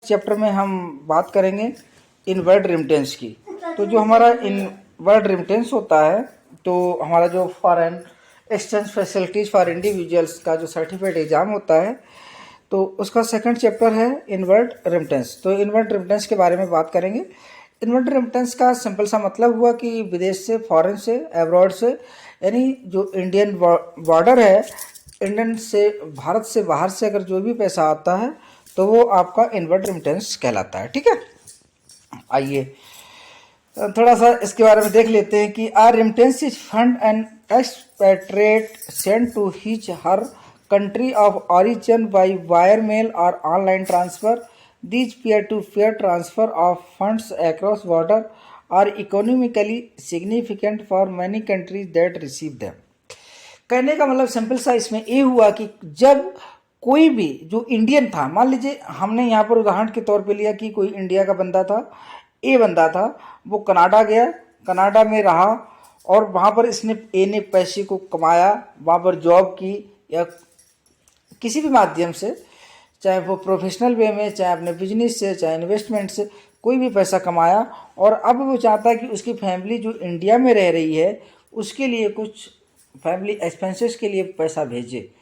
Chapter में हम बात करेंगे इनवर्ड रेमिटेंस की। तो जो हमारा इनवर्ड रेमिटेंस होता है, तो हमारा जो foreign exchange facilities for individuals का जो सर्टिफिकेट एग्जाम होता है, तो उसका सेकंड चैप्टर है इनवर्ड रेमिटेंस। तो इनवर्ड रेमिटेंस के बारे में बात करेंगे। इनवर्ड रेमिटेंस का सिंपल सा मतलब हुआ कि विदेश से, फॉरेन से, एब्रॉड से, यानी जो इंडियन बॉर्डर है, इंडियन से, भारत से बाहर से अगर जो भी पैसा आता है तो वो आपका इनवर्ड रेमिटेंस कहलाता है। ठीक है, आइए थोड़ा सा इसके बारे में देख लेते हैं कि our remittance is fund and expatriate send to his her country of origin by wire mail or online transfer. These peer-to-peer transfer of funds across border are economically significant for many countries that receive them. कहने का मतलब simple सा इसमें ये हुआ कि जब कोई भी जो इंडियन था, मान लीजिए हमने यहाँ पर उदाहरण के तौर पे लिया कि कोई इंडिया का बंदा था, ए बंदा था, वो कनाडा गया, कनाडा में रहा और वहाँ पर इसने ए ने पैसे को कमाया, वहाँ पर जॉब की या किसी भी माध्यम से, चाहे वो प्रोफेशनल वे में, चाहे अपने बिजनेस से, चाहे इन्वेस्टमेंट से, कोई भी पैसा कमाया और अब वो चाहता है कि उसकी फैमिली जो इंडिया में रह रही है उसके लिए कुछ फैमिली एक्सपेंसेस के लिए पैसा भेजे।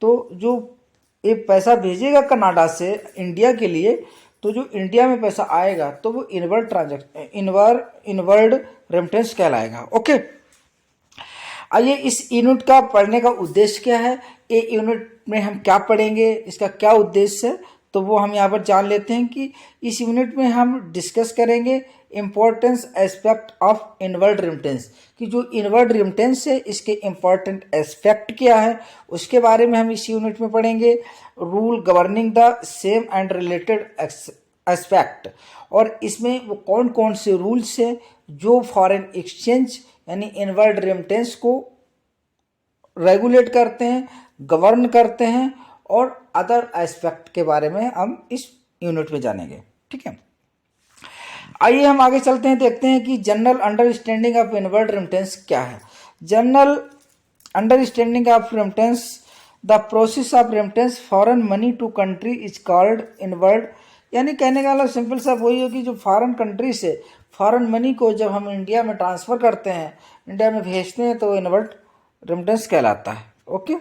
तो जो ये पैसा भेजेगा कनाडा से इंडिया के लिए, तो जो इंडिया में पैसा आएगा तो वो इनवर्ड रेमिटेंस कहलाएगा। ओके, आइए इस यूनिट का पढ़ने का उद्देश्य क्या है, ये यूनिट में हम क्या पढ़ेंगे, इसका क्या उद्देश्य है, तो वो हम यहाँ पर जान लेते हैं कि इस यूनिट में हम डिस्कस करेंगे importance aspect of inward remittance, कि जो इनवर्ड रेमिटेंस है इसके इम्पोर्टेंट एस्पेक्ट क्या है उसके बारे में हम इस यूनिट में पढ़ेंगे। Rule governing the same and related aspect, और इसमें वो कौन कौन से रूल्स हैं जो फॉरेन एक्सचेंज यानी इनवर्ड रेमिटेंस को रेगुलेट करते हैं, गवर्न करते हैं, और अदर एस्पेक्ट के बारे में हम इस यूनिट में जानेंगे। ठीक है, आइए हम आगे चलते हैं, देखते हैं कि general understanding of inward remittance क्या है। General understanding of remittance, the process of remittance foreign money to country is called inward, यानी कहने का मतलब सिंपल सा वही है कि जो फॉरेन कंट्री से फॉरेन मनी को जब हम इंडिया में ट्रांसफ़र करते हैं, इंडिया में भेजते हैं, तो इनवर्ड रेमिटेंस कहलाता है। Okay,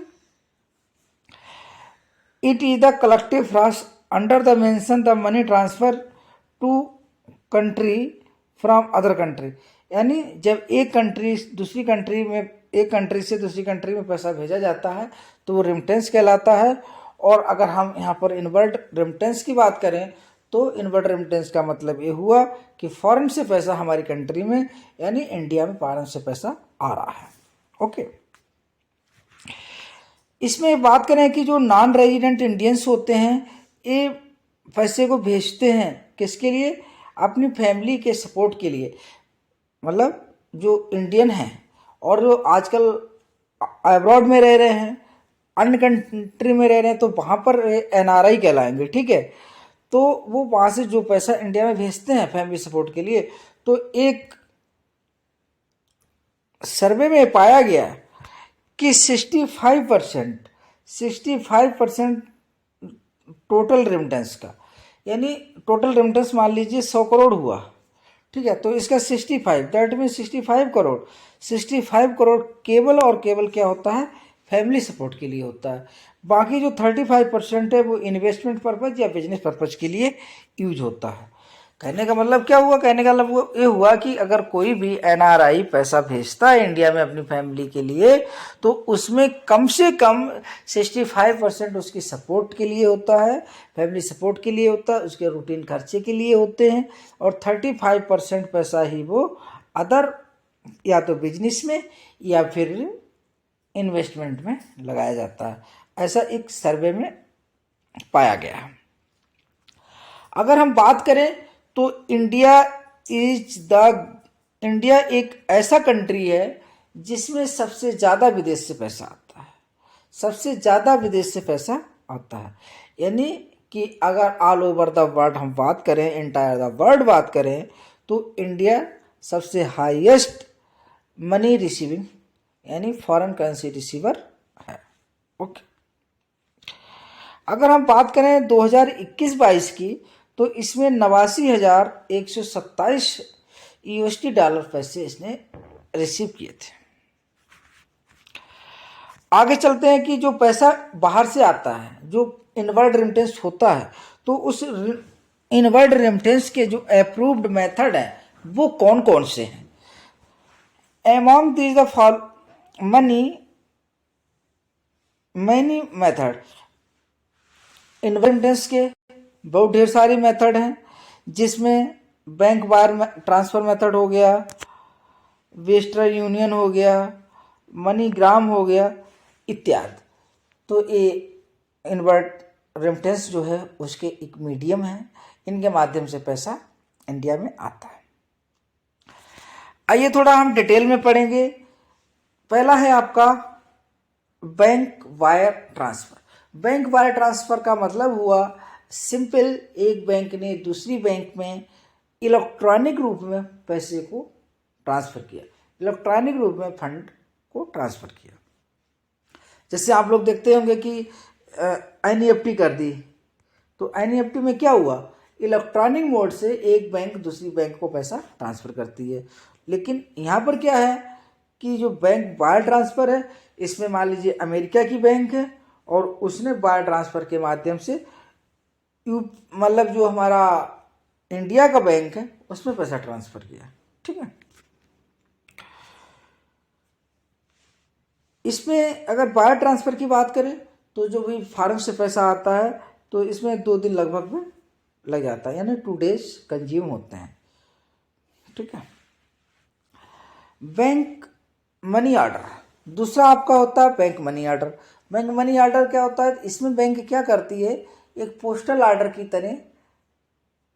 it is the collective flows under the mention the money transfer to country from other country, यानी जब एक कंट्री दूसरी कंट्री में, एक कंट्री से दूसरी कंट्री में पैसा भेजा जाता है तो वो रेमिटेंस कहलाता है। और अगर हम यहाँ पर इनवर्ड रेमिटेंस की बात करें तो इनवर्ड रेमिटेंस का मतलब ये हुआ कि फॉरेन से पैसा हमारी कंट्री में यानी इंडिया में फॉरेन से पैसा आ रहा है। ओके, इसमें बात करें कि जो नॉन रेजिडेंट इंडियंस होते हैं ये पैसे को भेजते हैं किसके लिए, अपनी फैमिली के सपोर्ट के लिए। मतलब जो इंडियन हैं और जो आजकल अब्रॉड में रह रहे हैं, अन्य कंट्री में रह रहे हैं, तो वहाँ पर एनआरआई कहलाएंगे। ठीक है, तो वो वहाँ से जो पैसा इंडिया में भेजते हैं फैमिली सपोर्ट के लिए, तो एक सर्वे में पाया गया कि 65% टोटल रेमिटेंस का, यानी टोटल रेमिटेंस मान लीजिए 100 करोड़ हुआ, ठीक है, तो इसका 65, दैट मीन 65 करोड़ केवल और केवल क्या होता है, फैमिली सपोर्ट के लिए होता है। बाकी जो 35% है वो इन्वेस्टमेंट पर्पज या बिजनेस पर्पज के लिए यूज होता है। कहने का मतलब क्या हुआ, कहने का मतलब ये हुआ कि अगर कोई भी एनआरआई पैसा भेजता है इंडिया में अपनी फैमिली के लिए, तो उसमें कम से कम 65% उसकी सपोर्ट के लिए होता है, फैमिली सपोर्ट के लिए होता है, उसके रूटीन खर्चे के लिए होते हैं, और 35% पैसा ही वो अदर या तो बिजनेस में या फिर इन्वेस्टमेंट में लगाया जाता है। ऐसा एक सर्वे में पाया गया है। अगर हम बात करें तो इंडिया एक ऐसा कंट्री है जिसमें सबसे ज़्यादा विदेश से पैसा आता है, सबसे ज़्यादा विदेश से पैसा आता है। यानी कि अगर ऑल ओवर द वर्ल्ड हम बात करें, एंटायर द वर्ल्ड बात करें, तो इंडिया सबसे हाईएस्ट मनी रिसीविंग यानी फॉरेन करेंसी रिसीवर है। ओके, अगर हम बात करें 2021-22 की, तो इसमें 89,127 यूएसडी डॉलर पैसे इसने रिसीव किए थे। आगे चलते हैं कि जो पैसा बाहर से आता है, जो इनवर्ड रेमिटेंस होता है, तो उस इनवर्ड रेमिटेंस के जो अप्रूव्ड मेथड है वो कौन कौन से हैं। Among these the many method, inward remittance के बहुत ढेर सारी मेथड हैं, जिसमें बैंक वायर ट्रांसफर मेथड हो गया, वेस्टर्न यूनियन हो गया, मनीग्राम हो गया इत्यादि। तो ये इनवर्ड रेमिटेंस जो है उसके एक मीडियम है, इनके माध्यम से पैसा इंडिया में आता है। आइए थोड़ा हम डिटेल में पढ़ेंगे। पहला है आपका bank wire transfer. Bank wire transfer का मतलब हुआ सिंपल, एक बैंक ने दूसरी बैंक में इलेक्ट्रॉनिक रूप में पैसे को ट्रांसफर किया, इलेक्ट्रॉनिक रूप में फंड को ट्रांसफर किया। जैसे आप लोग देखते होंगे कि एनईएफटी कर दी, तो एनईएफटी में क्या हुआ, इलेक्ट्रॉनिक मोड से एक बैंक दूसरी बैंक को पैसा ट्रांसफर करती है। लेकिन यहाँ पर क्या है कि जो बैंक वायर ट्रांसफर है, इसमें मान लीजिए अमेरिका की बैंक है और उसने वायर ट्रांसफर के माध्यम से मतलब जो हमारा इंडिया का बैंक है उसमें पैसा ट्रांसफर किया। ठीक है, इसमें अगर वायर ट्रांसफर की बात करें तो जो भी फॉरेन से पैसा आता है तो इसमें 2 दिन लगभग में लग जाता है, यानी 2 डेज कंज्यूम होते हैं। ठीक है, बैंक मनी ऑर्डर दूसरा आपका होता है bank money order. Bank money order क्या होता है, इसमें बैंक क्या करती है, एक पोस्टल ऑर्डर की तरह,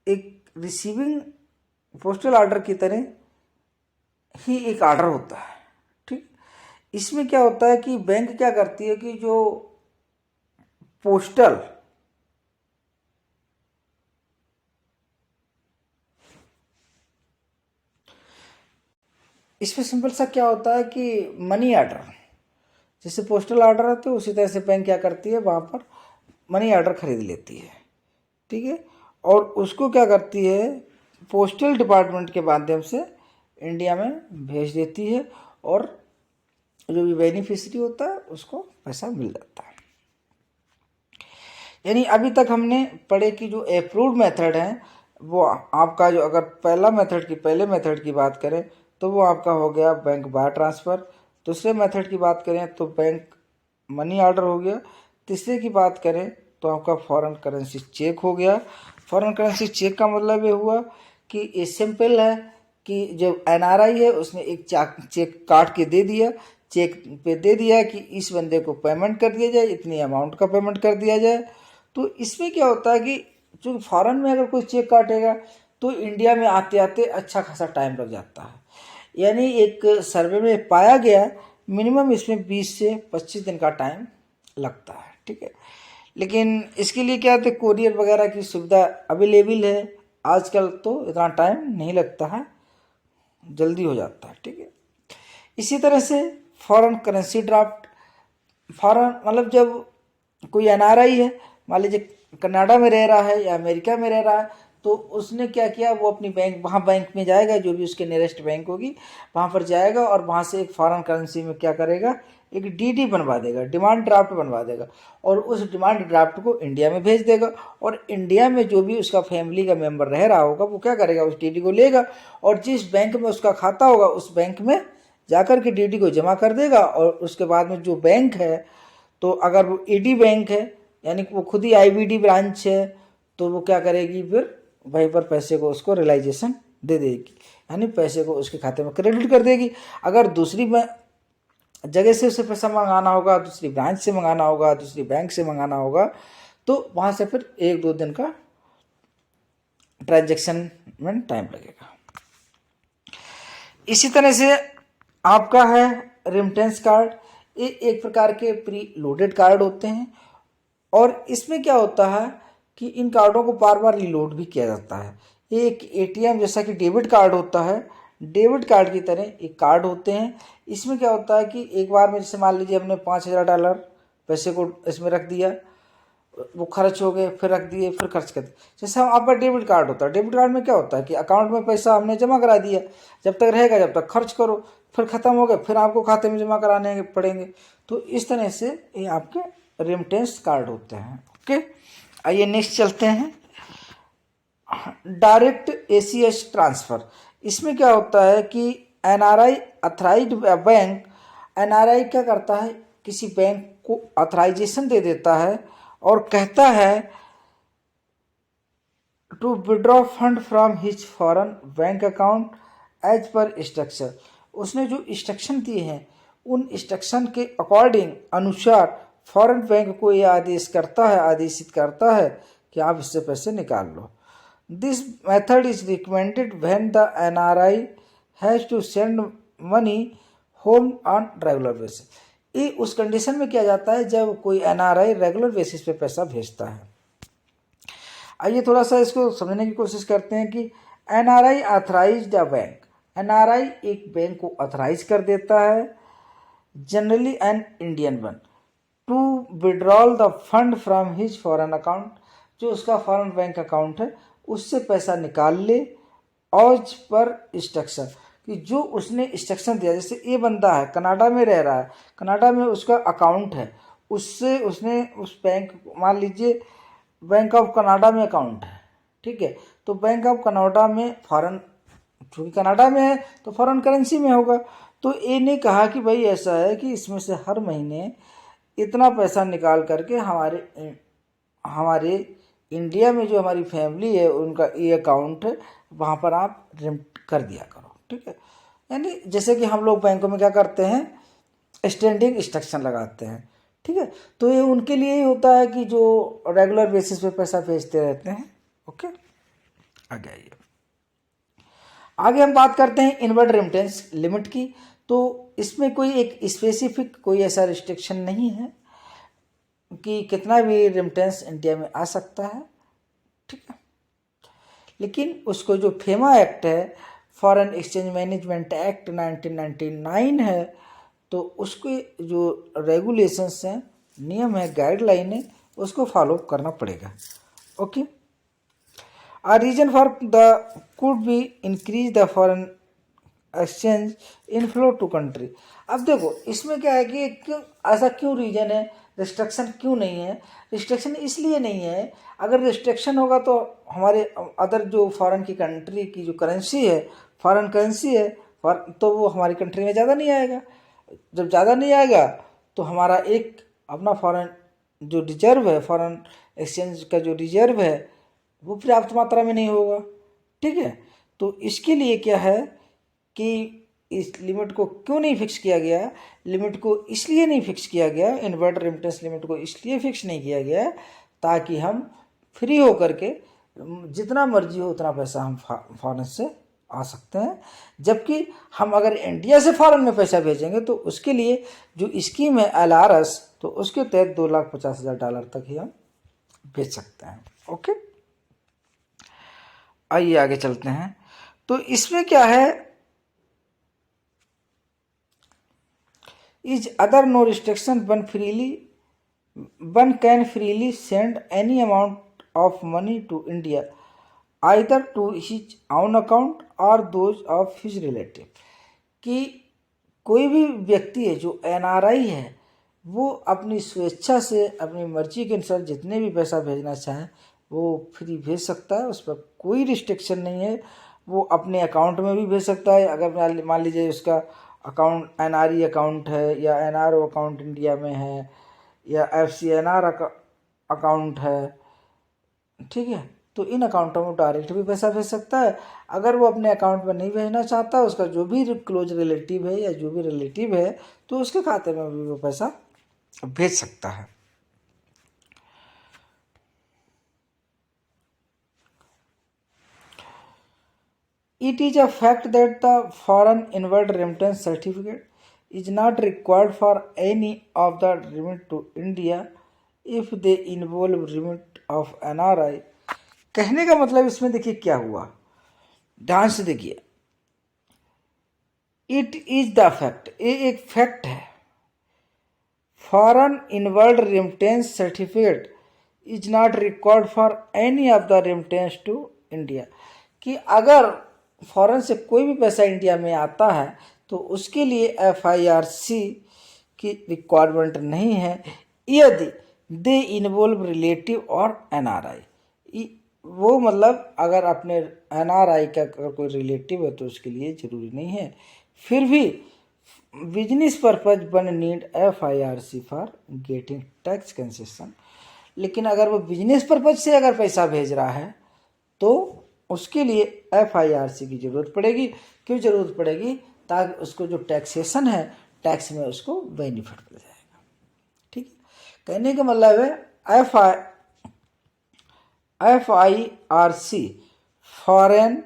एक रिसीविंग पोस्टल ऑर्डर की तरह ही एक ऑर्डर होता है। ठीक, इसमें क्या होता है कि बैंक क्या करती है कि जो पोस्टल इसमें सिंपल सा क्या होता है कि मनी ऑर्डर, जैसे पोस्टल ऑर्डर होते हैं उसी तरह से बैंक क्या करती है, वहाँ पर मनी ऑर्डर खरीद लेती है। ठीक है, और उसको क्या करती है, पोस्टल डिपार्टमेंट के माध्यम से इंडिया में भेज देती है और जो भी बेनिफिशियरी होता है उसको पैसा मिल जाता है। यानी अभी तक हमने पढ़े कि जो अप्रूव्ड मेथड है वो आपका, जो अगर पहले मेथड की बात करें तो वो आपका हो गया बैंक वायर ट्रांसफ़र। दूसरे मेथड की बात करें तो बैंक मनी ऑर्डर हो गया। तीसरे की बात करें तो आपका फॉरेन करेंसी चेक हो गया। फॉरेन करेंसी चेक का मतलब ये हुआ कि ये सिंपल है कि जो एनआरआई है उसने एक चेक काट के दे दिया, चेक पे दे दिया कि इस बंदे को पेमेंट कर दिया जाए, इतनी अमाउंट का पेमेंट कर दिया जाए। तो इसमें क्या होता है कि जो फॉरेन में अगर कोई चेक काटेगा तो इंडिया में आते आते अच्छा खासा टाइम लग जाता है। यानी एक सर्वे में पाया गया मिनिमम इसमें 20 से 25 दिन का टाइम लगता है। ठीक है, लेकिन इसके लिए क्या है, कोरियर वगैरह की सुविधा अवेलेबल है आजकल, तो इतना टाइम नहीं लगता है, जल्दी हो जाता है। ठीक है, इसी तरह से फॉरेन करेंसी ड्राफ्ट, फॉरेन मतलब जब कोई एनआरआई है, मान लीजिए कनाडा में रह रहा है या अमेरिका में रह रहा है, तो उसने क्या किया, वो अपनी बैंक में जाएगा, जो भी उसके नियरेस्ट बैंक होगी वहाँ पर जाएगा और वहाँ से एक फॉरेन करेंसी में क्या करेगा, एक डीडी बनवा देगा, डिमांड ड्राफ्ट बनवा देगा और उस डिमांड ड्राफ्ट को इंडिया में भेज देगा। और इंडिया में जो भी उसका फैमिली का मेंबर रह रहा होगा वो क्या करेगा, उस डीडी को लेगा और जिस बैंक में उसका खाता होगा उस बैंक में जाकर के डीडी को जमा कर देगा। और उसके बाद में जो बैंक है, तो अगर वो ईडी बैंक है यानी कि वो खुद ही आईबीडी ब्रांच है, तो वो क्या करेगी, फिर वहीं पर पैसे को उसको रियलाइजेशन दे देगी, यानी पैसे को उसके खाते में क्रेडिट कर देगी। अगर दूसरी जगह से उसे पैसा मंगाना होगा, दूसरी ब्रांच से मंगाना होगा, दूसरी बैंक से मंगाना होगा, तो वहाँ से फिर 1-2 दिन का ट्रांजैक्शन में टाइम लगेगा। इसी तरह से आपका है रेमिटेंस कार्ड। ये एक प्रकार के प्री लोडेड कार्ड होते हैं और इसमें क्या होता है कि इन कार्डों को बार बार रिलोड भी किया जाता है। ये एक एटीएम जैसा कि डेबिट कार्ड होता है, डेबिट कार्ड की तरह एक कार्ड होते हैं। इसमें क्या होता है कि एक बार में जैसे मान लीजिए हमने $5,000 पैसे को इसमें रख दिया, वो खर्च हो गए, फिर रख दिए, फिर खर्च कर दिए। जैसे हम आपका डेबिट कार्ड होता है, डेबिट कार्ड में क्या होता है कि अकाउंट में पैसा हमने जमा करा दिया, जब तक रहेगा जब तक खर्च करो, फिर ख़त्म हो गए फिर आपको खाते में जमा कराने पड़ेंगे। तो इस तरह से ये आपके रेमिटेंस कार्ड होते हैं। ओके, आइए नेक्स्ट चलते हैं। डायरेक्ट ACH ट्रांसफ़र, इसमें क्या होता है कि NRI अथराइज्ड बैंक, NRI क्या करता है, किसी बैंक को अथराइजेशन दे देता है और कहता है to withdraw fund from his foreign bank account as per instruction. उसने जो इंस्ट्रक्शन दिए हैं उन इंस्ट्रक्शन के अकॉर्डिंग अनुसार फॉरेन बैंक को यह आदेशित करता है कि आप इससे पैसे निकाल लो। This method is recommended when the NRI has to send money home on regular basis. ये उस कंडीशन में किया जाता है जब कोई NRI रेगुलर बेसिस पे पैसा भेजता है। आइए थोड़ा सा इसको समझने की कोशिश करते हैं कि NRI authorized a bank, NRI एक बैंक को ऑथराइज कर देता है, generally an Indian one, to withdrawal the fund from his foreign account, जो उसका फॉरेन बैंक अकाउंट है उससे पैसा निकाल ले, ऑज पर इंस्ट्रक्शन, कि जो उसने इंस्ट्रक्शन दिया। जैसे ये बंदा है कनाडा में रह रहा है, कनाडा में उसका अकाउंट है, उससे उसने उस बैंक, मान लीजिए बैंक ऑफ कनाडा में अकाउंट है, ठीक है, तो बैंक ऑफ कनाडा में फॉरेन, चूँकि कनाडा में है तो फॉरेन करेंसी में होगा। तो ए ने कहा कि भाई ऐसा है कि इसमें से हर महीने इतना पैसा निकाल करके हमारे इंडिया में जो हमारी फैमिली है उनका ये अकाउंट है, वहाँ पर आप रिमिट कर दिया करो, ठीक है। यानी जैसे कि हम लोग बैंकों में क्या करते हैं, स्टैंडिंग इंस्ट्रक्शन लगाते हैं, ठीक है। तो ये उनके लिए ही होता है कि जो रेगुलर बेसिस पे पैसा भेजते रहते हैं। ओके, आगे आइए। आगे हम बात करते हैं इनवर्ड रेमिटेंस लिमिट की। तो इसमें कोई एक स्पेसिफिक कोई ऐसा रिस्ट्रिक्शन नहीं है कि कितना भी रेमिटेंस इंडिया में आ सकता है, ठीक है। लेकिन उसको जो फेमा एक्ट है, फॉरेन एक्सचेंज मैनेजमेंट एक्ट 1999 है, तो उसके जो रेगुलेशंस हैं, नियम है, गाइडलाइन है, उसको फॉलो करना पड़ेगा। Okay, A reason for the could be increase the foreign exchange inflow to country। अब देखो इसमें क्या है कि क्यों ऐसा, क्यों रीजन है, रिस्ट्रिक्शन क्यों नहीं है। रिस्ट्रिक्शन इसलिए नहीं है, अगर रिस्ट्रिक्शन होगा तो हमारे अदर जो फॉरेन की कंट्री की जो करेंसी है, फॉरेन करेंसी है, तो वो हमारी कंट्री में ज़्यादा नहीं आएगा। जब ज़्यादा नहीं आएगा तो हमारा एक अपना फॉरेन जो रिजर्व है, फॉरेन एक्सचेंज का जो रिजर्व है वो पर्याप्त मात्रा में नहीं होगा, ठीक है। तो इसके लिए क्या है कि इस लिमिट को क्यों नहीं फिक्स किया गया, लिमिट को इसलिए नहीं फिक्स किया गया, इनवर्ड रेमिटेंस लिमिट को इसलिए फिक्स नहीं किया गया ताकि हम फ्री होकर के जितना मर्जी हो उतना पैसा हम फॉरेन से आ सकते हैं। जबकि हम अगर इंडिया से फॉरेन में पैसा भेजेंगे तो उसके लिए जो स्कीम है LRS, तो उसके तहत $2,50,000 तक ही हम भेज सकते हैं। ओके, आइए आगे चलते हैं। तो इसमें क्या है, is other no restriction, one can freely send any amount of money to India either to his own account or those of his relative, कि कोई भी व्यक्ति है जो NRI है वो अपनी स्वेच्छा से, अपनी मर्जी के अनुसार जितने भी पैसा भेजना चाहें वो फ्री भेज सकता है, उस पर कोई रिस्ट्रिक्शन नहीं है। वो अपने अकाउंट में भी भेज सकता है, अगर मान लीजिए उसका अकाउंट NRE अकाउंट है या NRO अकाउंट इंडिया में है या FCNR अकाउंट है, ठीक है, तो इन अकाउंटों में डायरेक्ट भी पैसा भेज सकता है। अगर वो अपने अकाउंट में नहीं भेजना चाहता, उसका जो भी क्लोज रिलेटिव है या जो भी रिलेटिव है तो उसके खाते में भी वो पैसा भेज सकता है। It is a fact that the foreign inward remittance certificate is not required for any of the remit to India if they involve remit of NRI। कहने का मतलब इसमें देखिए क्या हुआ, ध्यान से देखिए। इट इज द फैक्ट, ये एक फैक्ट है, foreign inward remittance certificate is not record for any of the remittance to India, कि अगर फॉरेन से कोई भी पैसा इंडिया में आता है तो उसके लिए FIRC की रिक्वायरमेंट नहीं है यदि दे इन्वॉल्व रिलेटिव और NRI। वो मतलब अगर अपने NRI का अगर कोई रिलेटिव है तो उसके लिए ज़रूरी नहीं है। फिर भी business purpose one need FIRC for getting tax concession. लेकिन अगर वो बिजनेस पर्पज से अगर पैसा भेज रहा है तो उसके लिए FIRC की ज़रूरत पड़ेगी। क्यों ज़रूरत पड़ेगी? ताकि उसको जो टैक्सेशन है, टैक्स में उसको बेनिफिट मिल जाएगा। ठीक है, कहने का मतलब है FIRC foreign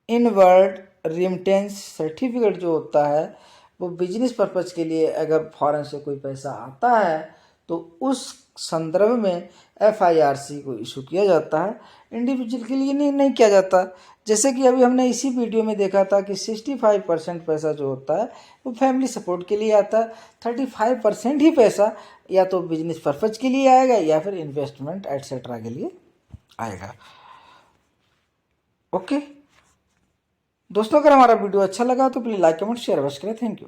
inward remittance certificate जो होता है वो बिजनेस पर्पज के लिए अगर फॉरेन से कोई पैसा आता है तो उस संदर्भ में FIRC को इशू किया जाता है, इंडिविजुअल के लिए नहीं किया जाता। जैसे कि अभी हमने इसी वीडियो में देखा था कि 65% पैसा जो होता है वो फैमिली सपोर्ट के लिए आता है, 35% ही पैसा या तो बिजनेस पर्पज के लिए आएगा या फिर इन्वेस्टमेंट एटसेट्रा के लिए आएगा। ओके दोस्तों, अगर हमारा वीडियो अच्छा लगा तो प्लीज़ लाइक कमेंट शेयर अवश्य करें। Thank you.